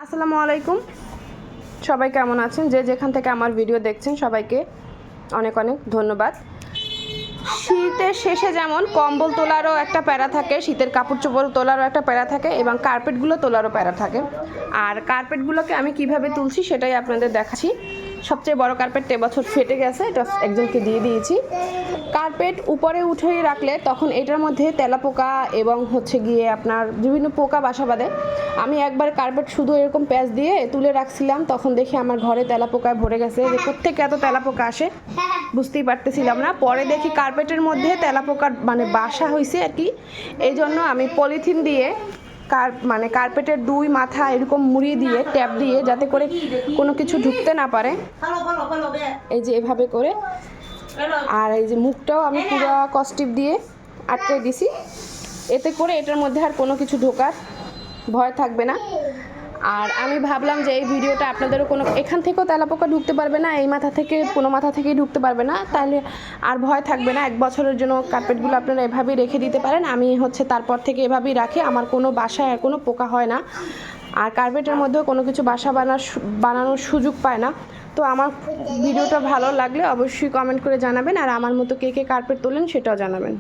আসসালামু আলাইকুম, সবাই কেমন আছেন? যে যেখান থেকে আমার ভিডিও দেখছেন সবাইকে অনেক অনেক ধন্যবাদ। শীতের শেষে যেমন কম্বল তোলারও একটা প্যারা থাকে, শীতের কাপড় চোপড় তোলারও একটা প্যারা থাকে এবং কার্পেটগুলো তোলারও প্যারা থাকে। আর কার্পেটগুলোকে আমি কিভাবে তুলছি সেটাই আপনাদের দেখাচ্ছি। সবচেয়ে বড় কার্পেটটা এবছর ফেটে গেছে, এটা একজনকে দিয়ে দিয়েছি। কার্পেট উপরে উঠিয়ে রাখলে তখন এটার মধ্যে তেলাপোকা এবং গিয়ে আপনার বিভিন্ন পোকা বাসা বাঁধে। আমি একবার কার্পেট শুধু এরকম প্যাচ দিয়ে তুলে রাখছিলাম, তখন দেখি আমার ঘরে তেলাপোকায় ভরে গেছে। যে কোত্থেকে এত তেলাপোকা আসে বুঝতেই পারতেছিলাম না। পরে দেখি কার্পেটের মধ্যে তেলাপোকার বাসা হয়েছে আর কি। এই জন্য আমি পলিথিন দিয়ে কার্পেটের দুই মাথা এরকম মুড়িয়ে দিয়ে ট্যাপ দিয়ে যাতে করে কোনো কিছু ঢুকতে না পারে, এই যে এভাবে করে। আর এই যে মুখটাও আমি পুরো কস্টিপ দিয়ে আটকে দিছি, এতে করে এটার মধ্যে আর কোনো কিছু ঢোকার ভয় থাকবে না। আর আমি ভাবলাম যে এই ভিডিওটা আপনাদেরও এখান থেকেও তেলাপোকা ঢুকতে পারবে না, এই মাথা থেকে কোনো মাথা থেকেই ঢুকতে পারবে না, তাহলে আর ভয় থাকবে না। 1 বছরের জন্য কার্পেটগুলো আপনারা এভাবেই রেখে দিতে পারেন। আমি তারপর থেকে এভাবেই রাখি, আমার কোনো বাসায় আর কোনো পোকা হয় না, আর কার্পেটের মধ্যেও কোনো কিছু বাসা বানানোর সুযোগ পায় না। তো আমার ভিডিওটা ভালো লাগলে অবশ্যই কমেন্ট করে জানাবেন, আর আমার মতো কে কে কার্পেট তোলেন সেটাও জানাবেন।